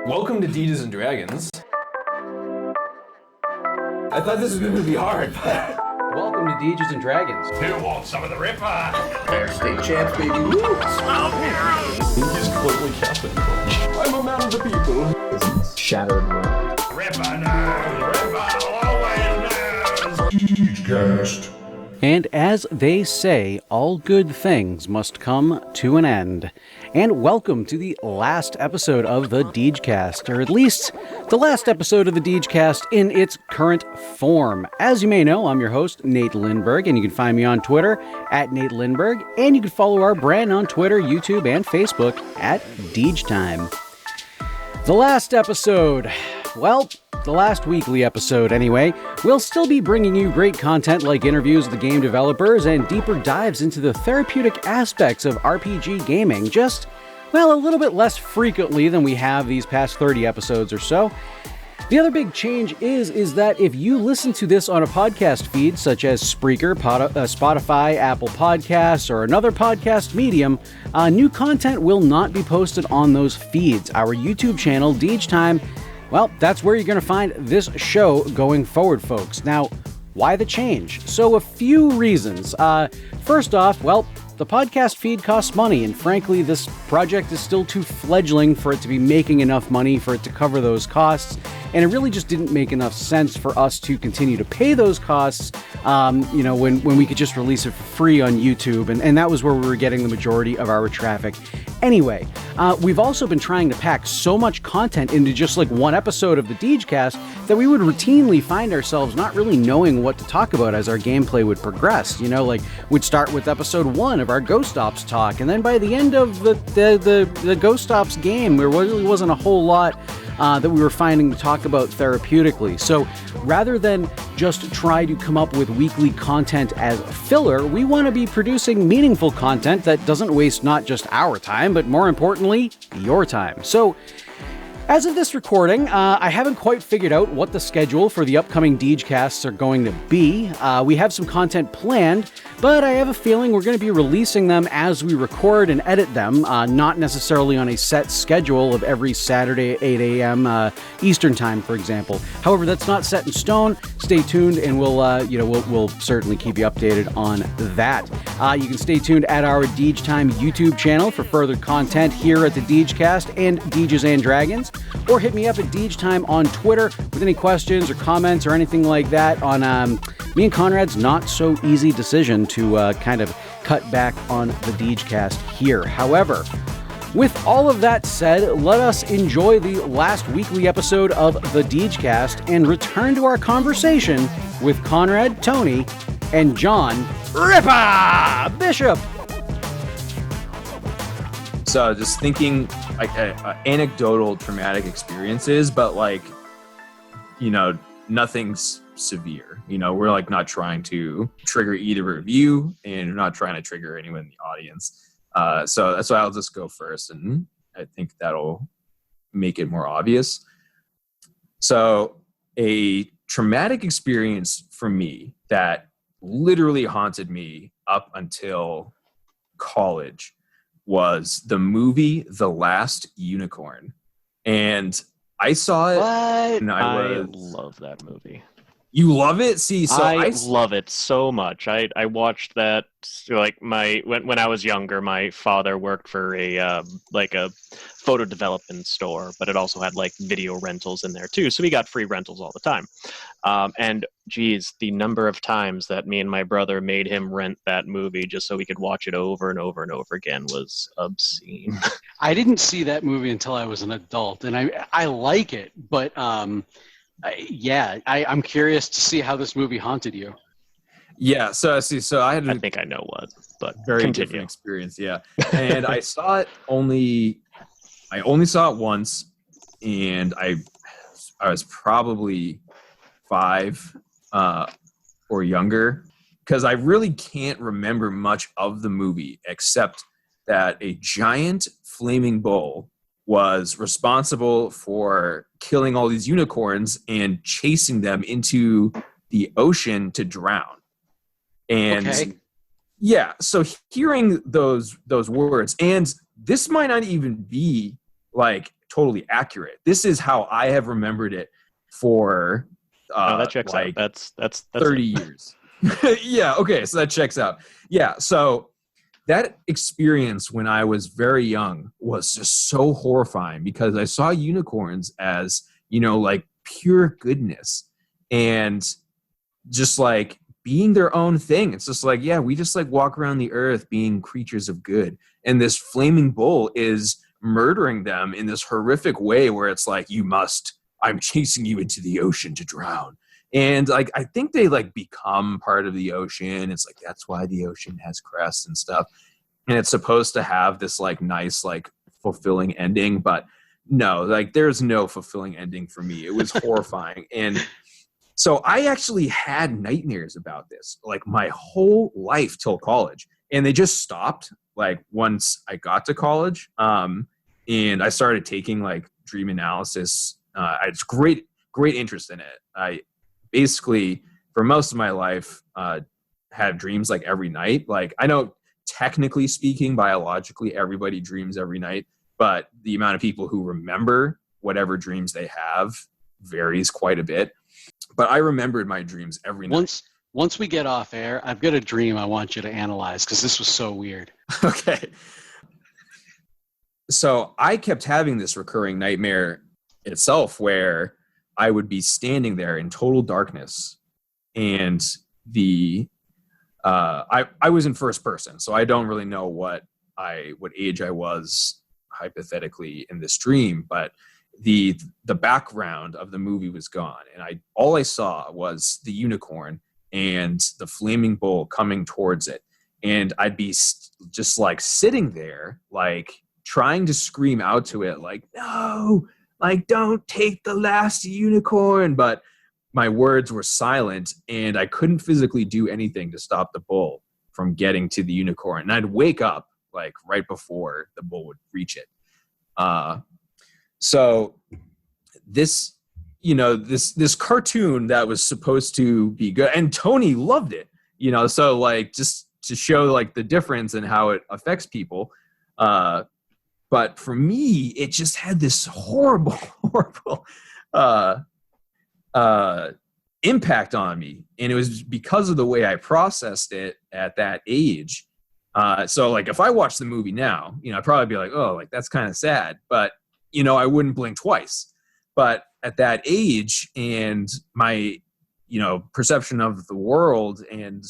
Welcome to Deges and Dragons. I thought this was going to be hard, but... Welcome to Deges and Dragons. Who wants some of the Ripper? They're state champs, baby. Woo! He's clearly Captain Crunch. I'm a man of the people. Shattered world. Ripper knows. Ripper always knows. Degecast. And as they say, all good things must come to an end. And welcome to the last episode of the Degecast, or at least the last episode of the Degecast in its current form. As you may know, I'm your host, Nate Lindberg, and you can find me on Twitter at Nate Lindberg, and you can follow our brand on Twitter, YouTube, and Facebook at Degetime. The last episode, well, the last weekly episode anyway, we'll still be bringing you great content like interviews with the game developers and deeper dives into the therapeutic aspects of RPG gaming, just, well, a little bit less frequently than we have these past 30 episodes or so. The other big change is that if you listen to this on a podcast feed such as Spreaker, Spotify, Apple Podcasts, or another podcast medium, new content will not be posted on those feeds. Our YouTube channel, Degetime, well, that's where you're going to find this show going forward, folks. Now, why the change? So, a few reasons. First off, well, the podcast feed costs money, and frankly, this project is still too fledgling for it to be making enough money for it to cover those costs, and it really just didn't make enough sense for us to continue to pay those costs, when we could just release it for free on YouTube, and that was where we were getting the majority of our traffic. Anyway, we've also been trying to pack so much content into just like one episode of the Degecast that we would routinely find ourselves not really knowing what to talk about as our gameplay would progress. You know, like we'd start with episode 1 of our Ghost Ops talk, and then by the end of the Ghost Ops game, there really wasn't a whole lot that we were finding to talk about therapeutically. So rather than just try to come up with weekly content as filler, we want to be producing meaningful content that doesn't waste not just our time, but more importantly, your time. So as of this recording, I haven't quite figured out what the schedule for the upcoming Degecasts are going to be. We have some content planned, but I have a feeling we're going to be releasing them as we record and edit them, not necessarily on a set schedule of every Saturday at 8 a.m. Eastern Time, for example. However, that's not set in stone. Stay tuned, and we'll certainly keep you updated on that. You can stay tuned at our Degetime YouTube channel for further content here at the Degecast and Deges and Dragons, or hit me up at Degetime on Twitter with any questions or comments or anything like that on me and Conrad's not so easy decision to kind of cut back on the Degecast here. However, with all of that said, let us enjoy the last weekly episode of the Degecast and return to our conversation with Conrad, Tony, and John Ripper Bishop. So just thinking like anecdotal traumatic experiences, but like, nothing's severe. We're like not trying to trigger either of you, and we're not trying to trigger anyone in the audience. So that's why I'll just go first, and I think that'll make it more obvious. So a traumatic experience for me that literally haunted me up until college was the movie The Last Unicorn. And I saw it. What? And I love that movie. You love it? See, so I love it so much. I watched that like when I was younger. My father worked for a photo development store, but it also had like video rentals in there too. So we got free rentals all the time. And geez, the number of times that me and my brother made him rent that movie just so we could watch it over and over and over again was obscene. I didn't see that movie until I was an adult, and I like it, but I'm curious to see how this movie haunted you. Yeah, so I think I know what, but very continue. different experience, yeah. And I only saw it once, and I was probably 5 or younger, because I really can't remember much of the movie except that a giant flaming bull was responsible for killing all these unicorns and chasing them into the ocean to drown. And yeah, so hearing those words, and this might not even be like totally accurate. This is how I have remembered it for that checks out. That's 30 years. Yeah, okay, so that checks out. Yeah, so that experience when I was very young was just so horrifying because I saw unicorns as, like pure goodness and just like being their own thing. It's just like, yeah, we just like walk around the earth being creatures of good. And this flaming bull is murdering them in this horrific way where it's like, I'm chasing you into the ocean to drown. And like, I think they like become part of the ocean. It's like, that's why the ocean has crests and stuff. And it's supposed to have this like nice, like fulfilling ending, but no, like there's no fulfilling ending for me. It was horrifying. And so I actually had nightmares about this like my whole life till college. And they just stopped like once I got to college. And I started taking like dream analysis. I had great interest in it. I basically, for most of my life, had dreams like every night. Like I know technically speaking, biologically, everybody dreams every night, but the amount of people who remember whatever dreams they have varies quite a bit. But I remembered my dreams every night. Once we get off air, I've got a dream I want you to analyze because this was so weird. Okay. So I kept having this recurring nightmare itself where I would be standing there in total darkness and I was in first person, so I don't really know what age I was hypothetically in this dream, but the background of the movie was gone, and all I saw was the unicorn and the flaming bull coming towards it, and I'd be just like sitting there, like trying to scream out to it, like no, like don't take the last unicorn, but my words were silent and I couldn't physically do anything to stop the bull from getting to the unicorn. And I'd wake up like right before the bull would reach it. So this, this cartoon that was supposed to be good, and Tony loved it, so like just to show like the difference and how it affects people. But for me, it just had this horrible impact on me, and it was because of the way I processed it at that age. So like if I watch the movie now, I'd probably be like, oh, like that's kind of sad, but I wouldn't blink twice. But at that age and my perception of the world, and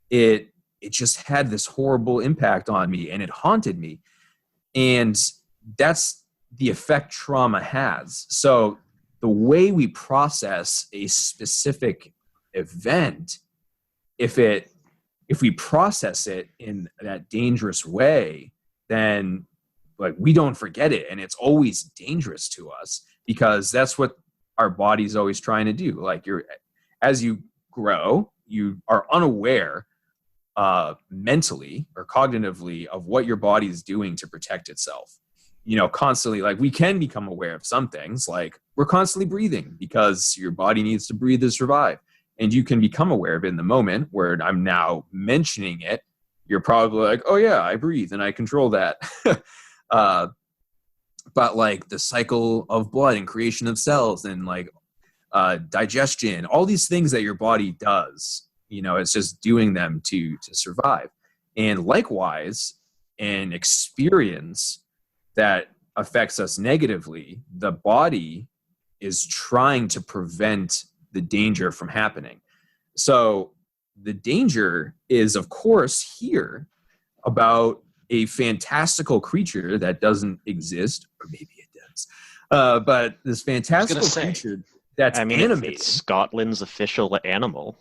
it just had this horrible impact on me, and it haunted me. And that's the effect trauma has. So the way we process a specific event, if we process it in that dangerous way, then like we don't forget it, and it's always dangerous to us because that's what our body's always trying to do. Like as you grow, you are unaware mentally or cognitively of what your body is doing to protect itself. Constantly, like we can become aware of some things, like we're constantly breathing because your body needs to breathe to survive. And you can become aware of it in the moment where I'm now mentioning it. You're probably like, oh yeah, I breathe and I control that. But like the cycle of blood and creation of cells and like digestion, all these things that your body does, it's just doing them to survive. And likewise, an experience that affects us negatively, the body is trying to prevent the danger from happening. So the danger is, of course, here about a fantastical creature that doesn't exist, or maybe it does. But this fantastical creature that's animated. It's Scotland's official animal.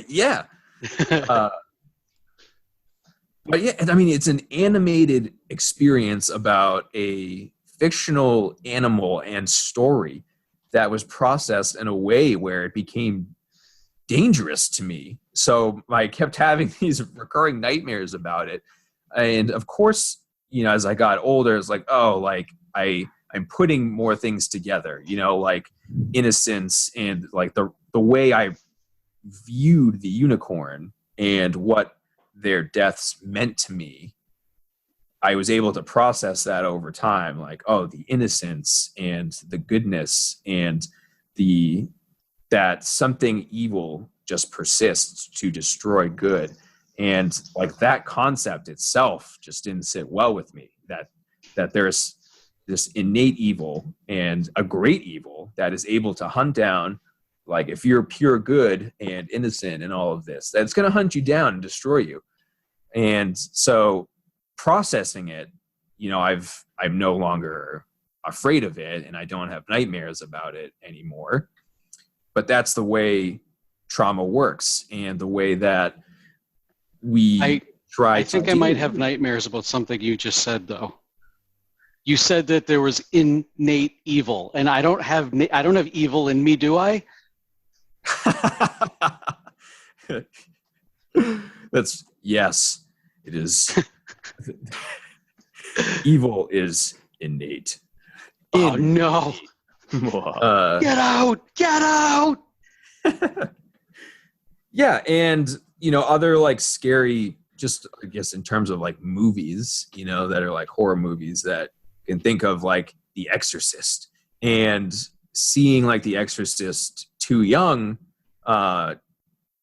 Yeah. But yeah, it's an animated experience about a fictional animal and story that was processed in a way where it became dangerous to me. So I kept having these recurring nightmares about it. And of course, as I got older, it's like, oh, like I'm putting more things together, like innocence and like the way I viewed the unicorn and what their deaths meant to me I was able to process that over time, like, oh, the innocence and the goodness and that something evil just persists to destroy good. And like that concept itself just didn't sit well with me, that there's this innate evil and a great evil that is able to hunt down, like if you're pure good and innocent and all of this, that's going to hunt you down and destroy you. And so processing it, I'm no longer afraid of it, and I don't have nightmares about it anymore. But that's the way trauma works, and the way that we try. I think I might have nightmares about something you just said, though. You said that there was innate evil, and I don't have evil in me, do I? Yes, it is. Evil is innate. Oh no! Get out! Yeah, and other like scary, just I guess in terms of like movies, that are like horror movies that you can think of, like The Exorcist, and seeing like The Exorcist too young,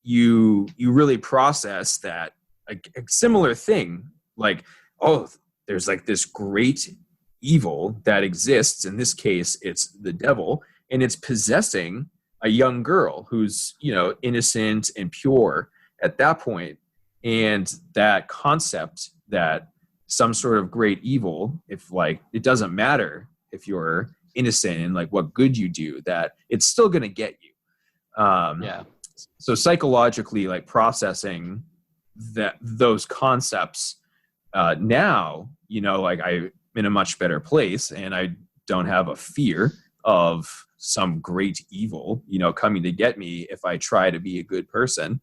you really process that a similar thing, like, oh, there's like this great evil that exists. In this case, it's the devil, and it's possessing a young girl who's innocent and pure at that point. And that concept that some sort of great evil, if like it doesn't matter if you're innocent and like what good you do, that it's still going to get you. So psychologically, like processing those concepts now, like I'm in a much better place, and I don't have a fear of some great evil, coming to get me if I try to be a good person.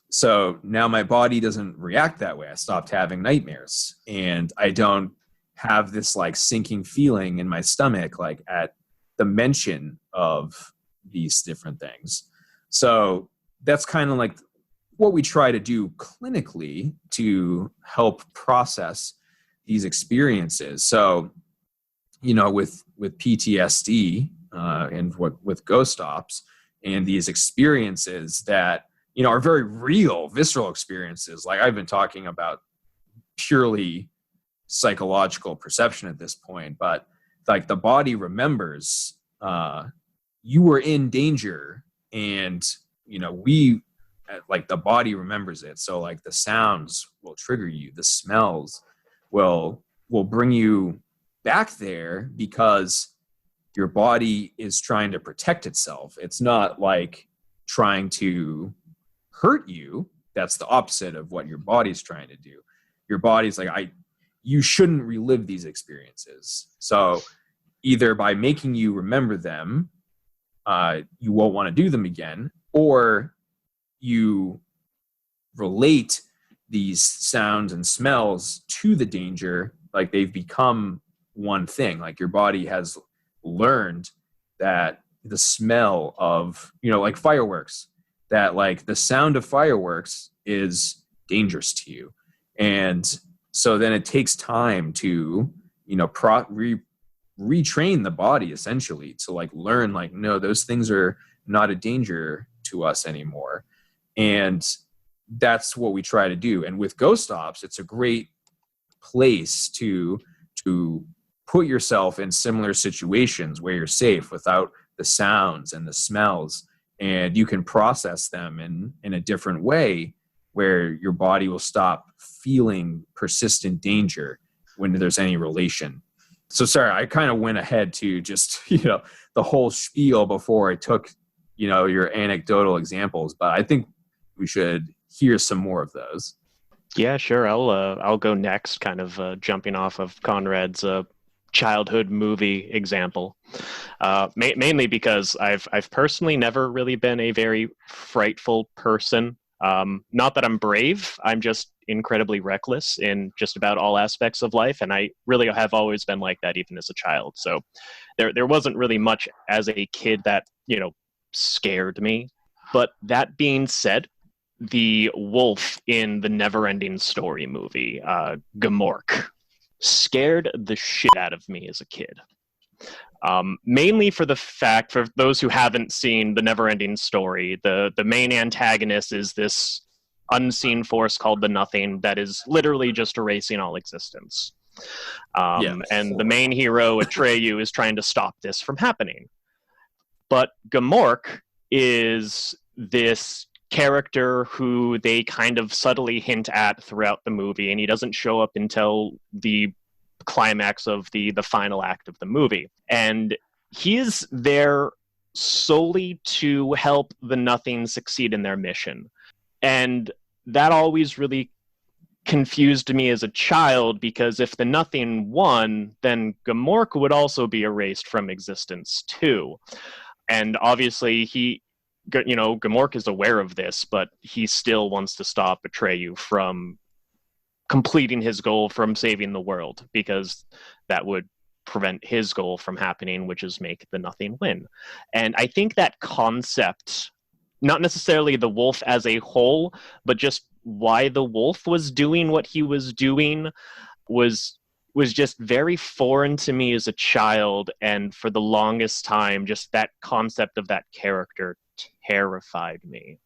So now my body doesn't react that way. I stopped having nightmares, and I don't have this like sinking feeling in my stomach, like at the mention of these different things. So that's kind of like what we try to do clinically to help process these experiences. So, with PTSD and with ghost ops and these experiences that, are very real, visceral experiences. Like I've been talking about purely psychological perception at this point, but like the body remembers you were in danger, and, like the body remembers it. So like the sounds will trigger you, the smells will bring you back there because your body is trying to protect itself. It's not like trying to hurt you. That's the opposite of what your body's trying to do. Your body's like, you shouldn't relive these experiences. So either by making you remember them, you won't want to do them again, or you relate these sounds and smells to the danger, like they've become one thing. Like your body has learned that the smell of, like fireworks, that like the sound of fireworks is dangerous to you. And so then it takes time to, retrain the body essentially to like learn, like, no, those things are not a danger to us anymore. And that's what we try to do. And with ghost ops, it's a great place to put yourself in similar situations where you're safe without the sounds and the smells, and you can process them in a different way where your body will stop feeling persistent danger when there's any relation. So sorry, I kind of went ahead to just, the whole spiel before I took, your anecdotal examples, but I think we should hear some more of those. Yeah, sure. I'll go next, kind of jumping off of Conrad's childhood movie example, mainly because I've personally never really been a very frightful person. Not that I'm brave, I'm just incredibly reckless in just about all aspects of life, and I really have always been like that, even as a child. So there wasn't really much as a kid that scared me. But that being said, the wolf in the Neverending Story movie, Gamork, scared the shit out of me as a kid. Mainly for the fact, for those who haven't seen The Neverending Story, the main antagonist is this unseen force called the Nothing that is literally just erasing all existence. And the main hero, Atreyu, is trying to stop this from happening. But Gamork is this character who they kind of subtly hint at throughout the movie, and he doesn't show up until the climax of the final act of the movie. And he is there solely to help the Nothing succeed in their mission. And that always really confused me as a child, because if the Nothing won, then Gamork would also be erased from existence too. And obviously Gamork is aware of this, but he still wants to stop Atreyu from completing his goal, from saving the world, because that would prevent his goal from happening, which is make the Nothing win. And I think that concept, not necessarily the wolf as a whole, but just why the wolf was doing what he was doing, was just very foreign to me as a child. And for the longest time, just that concept of that character terrified me.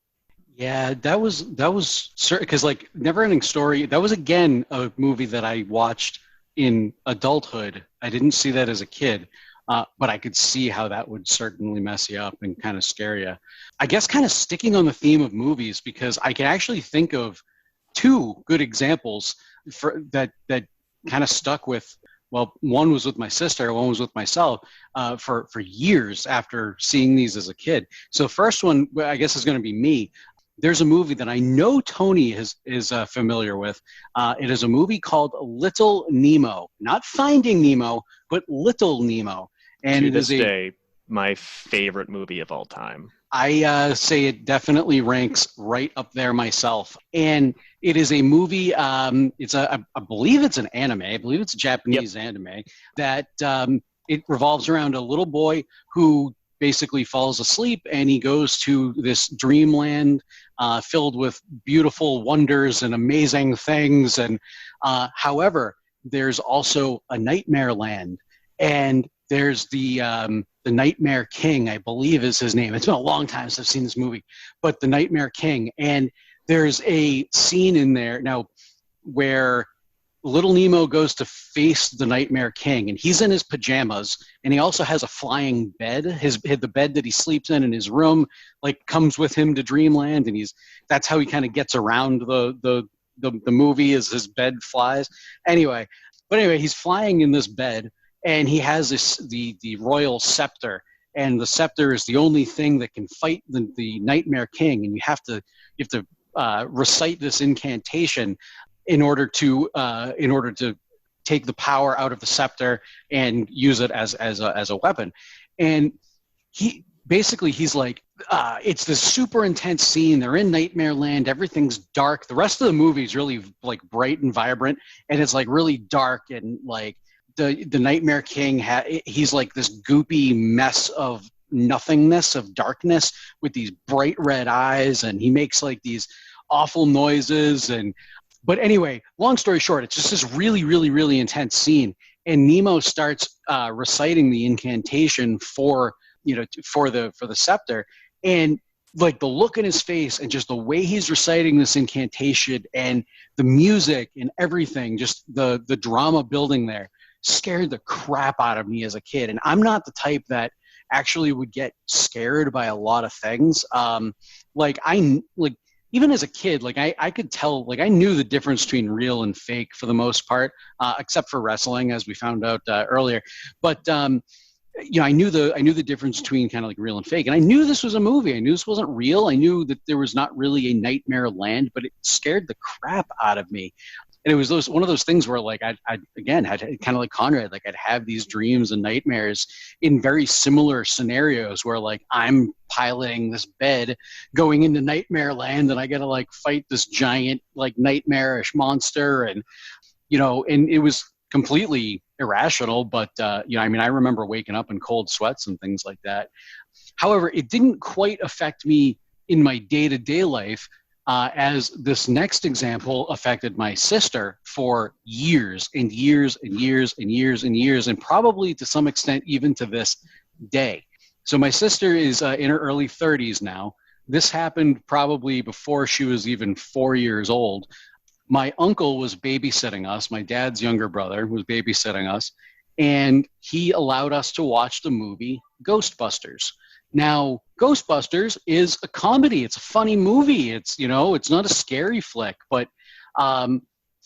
Yeah, that was certain, because like Neverending Story, that was again a movie that I watched in adulthood. I didn't see that as a kid, but I could see how that would certainly mess you up and kind of scare you. I guess kind of sticking on the theme of movies, because I can actually think of two good examples for that kind of stuck with. Well, one was with my sister, one was with myself for years after seeing these as a kid. So first one, I guess, is going to be me. There's a movie that I know Tony is familiar with. It is a movie called Little Nemo. Not Finding Nemo, but Little Nemo. And to it this is day, my favorite movie of all time. I say it definitely ranks right up there myself. And it is a movie, I believe it's an anime. I believe it's a Japanese anime that it revolves around a little boy who basically falls asleep, and he goes to this dreamland filled with beautiful wonders and amazing things. And however, there's also a nightmare land, and there's the Nightmare King, I believe is his name. It's been a long time since I've seen this movie, but the Nightmare King. And there's a scene in there now where Little Nemo goes to face the Nightmare King, and he's in his pajamas, and he also has a flying bed. The bed that he sleeps in his room, like, comes with him to Dreamland, and that's how he kind of gets around the movie, as his bed flies. Anyway, he's flying in this bed, and he has the royal scepter, and the scepter is the only thing that can fight the Nightmare King, and you have to recite this incantation in order to take the power out of the scepter and use it as a weapon. And he's like, it's this super intense scene. They're in Nightmare Land. Everything's dark. The rest of the movie is really like bright and vibrant, and it's like really dark, and like the Nightmare King he's like this goopy mess of nothingness, of darkness, with these bright red eyes, and he makes like these awful noises. But anyway, long story short, it's just this really, really, really intense scene. And Nemo starts reciting the incantation for the scepter, and like the look in his face and just the way he's reciting this incantation and the music and everything, just the drama building there, scared the crap out of me as a kid. And I'm not the type that actually would get scared by a lot of things. Even as a kid, like I could tell, like I knew the difference between real and fake for the most part, except for wrestling, as we found out earlier. But I knew the difference between kind of like real and fake, and I knew this was a movie. I knew this wasn't real. I knew that there was not really a nightmare land, but it scared the crap out of me. And it was one of those things where, like, I again had kind of like Conrad, like I'd have these dreams and nightmares in very similar scenarios where, like, I'm piloting this bed going into Nightmare Land, and I got to like fight this giant, like, nightmarish monster, and and it was completely irrational. But I remember waking up in cold sweats and things like that. However, it didn't quite affect me in my day-to-day life as this next example affected my sister for years and years and years and years and years, and probably to some extent even to this day. So my sister is in her early 30s now. This happened probably before she was even 4 years old. My uncle was babysitting us. My dad's younger brother was babysitting us, and he allowed us to watch the movie Ghostbusters. Now, Ghostbusters is a comedy. It's a funny movie. It's, you know, it's not a scary flick, but,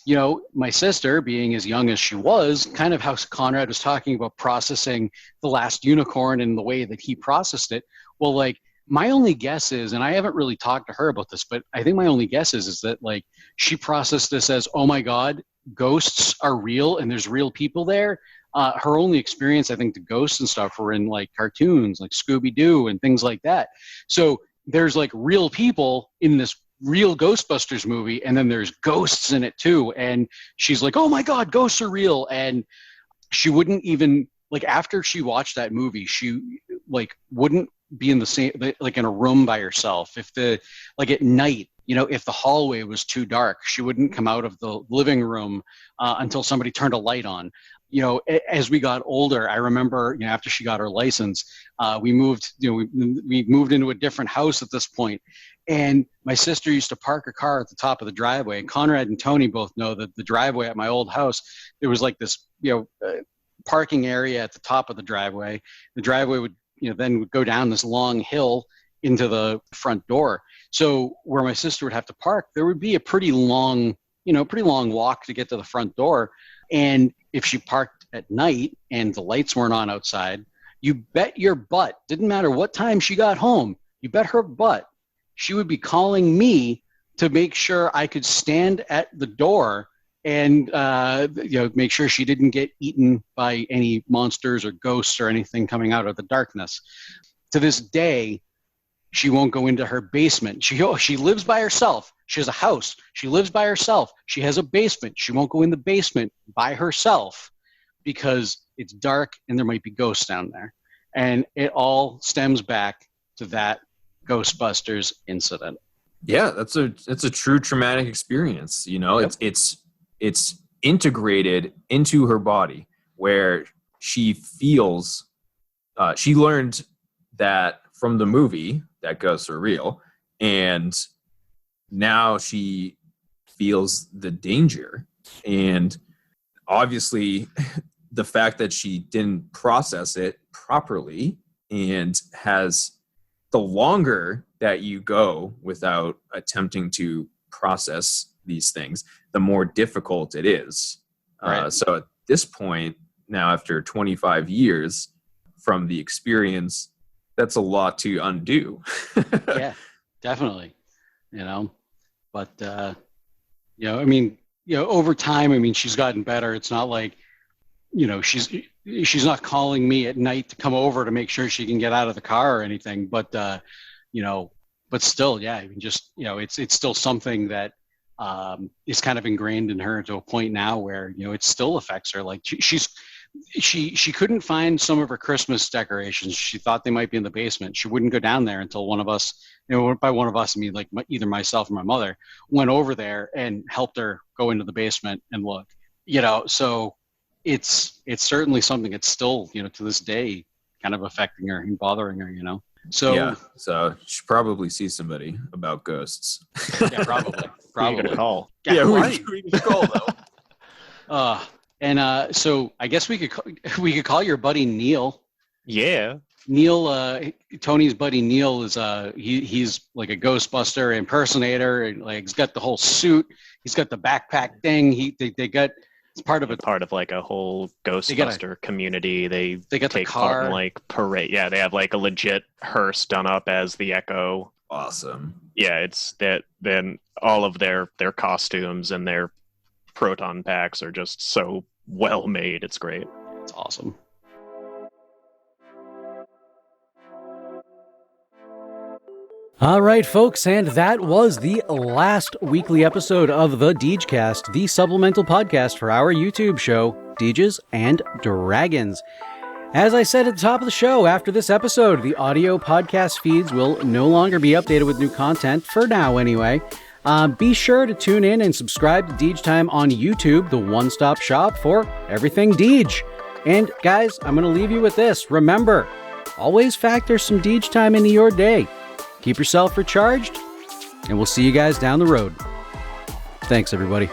you know, my sister, being as young as she was, kind of how Conrad was talking about processing The Last Unicorn and the way that he processed it. Well, like, my only guess is, and I haven't really talked to her about this, but I think my only guess is that, like, she processed this as, oh my God, ghosts are real and there's real people there. Her only experience, I think, the ghosts and stuff were in like cartoons, like Scooby-Doo and things like that. So there's like real people in this real Ghostbusters movie, and then there's ghosts in it too. And she's like, oh my God, ghosts are real. And she wouldn't even, like, after she watched that movie, she like wouldn't be in the same, like in a room by herself. If the, like at night, you know, if the hallway was too dark, she wouldn't come out of the living room until somebody turned a light on. You know, as we got older, I remember, you know, after she got her license, we moved, you know, we moved into a different house at this point. And my sister used to park her car at the top of the driveway. And Conrad and Tony both know that the driveway at my old house, there was like this, you know, parking area at the top of the driveway. The driveway would, you know, then would go down this long hill into the front door. So where my sister would have to park, there would be a pretty long walk to get to the front door. And if she parked at night and the lights weren't on outside, you bet your butt, didn't matter what time she got home, you bet her butt, she would be calling me to make sure I could stand at the door and you know, make sure she didn't get eaten by any monsters or ghosts or anything coming out of the darkness. To this day, she won't go into her basement. She lives by herself. She has a house. She lives by herself. She has a basement. She won't go in the basement by herself because it's dark and there might be ghosts down there. And it all stems back to that Ghostbusters incident. Yeah, that's a true traumatic experience. You know, Yep. it's integrated into her body where she feels. She learned that from the movie that ghosts are real, and now she feels the danger. And obviously, the fact that she didn't process it properly, and has, the longer that you go without attempting to process these things, the more difficult it is. Right. So at this point, now after 25 years from the experience, that's a lot to undo. Yeah, definitely. You know, but, you know, I mean, you know, over time, I mean, she's gotten better. It's not like, you know, she's not calling me at night to come over to make sure she can get out of the car or anything, but, you know, but still, yeah, I mean, just, you know, it's still something that is kind of ingrained in her to a point now where, you know, it still affects her. Like she couldn't find some of her Christmas decorations. She thought they might be in the basement. She wouldn't go down there until one of us, you know, by one of us, I mean, like either myself or my mother, went over there and helped her go into the basement and look, you know. So it's certainly something that's still, you know, to this day kind of affecting her and bothering her, you know. So yeah, so she should probably see somebody about ghosts. yeah, probably. Who you gonna call? Yeah, right. who you call though? And so I guess we could call your buddy Neil. Yeah. Neil, Tony's buddy Neil is he's like a Ghostbuster impersonator, and like he's got the whole suit. He's got the backpack thing. They got, it's part of it. Part of like a whole Ghostbuster community. They got the take part car. in like parade. Yeah, they have like a legit hearse done up as the Echo. Awesome. Yeah, it's that. Then all of their costumes and their proton packs are just so well made. It's great. It's awesome. All right, folks, and that was the last weekly episode of the Degecast, the supplemental podcast for our YouTube show, Deges and Dragons. As I said at the top of the show, after this episode, the audio podcast feeds will no longer be updated with new content, for now anyway. Be sure to tune in and subscribe to Deej Time on YouTube, the one-stop shop for everything Deej. And guys, I'm going to leave you with this. Remember, always factor some Deej Time into your day. Keep yourself recharged, and we'll see you guys down the road. Thanks, everybody.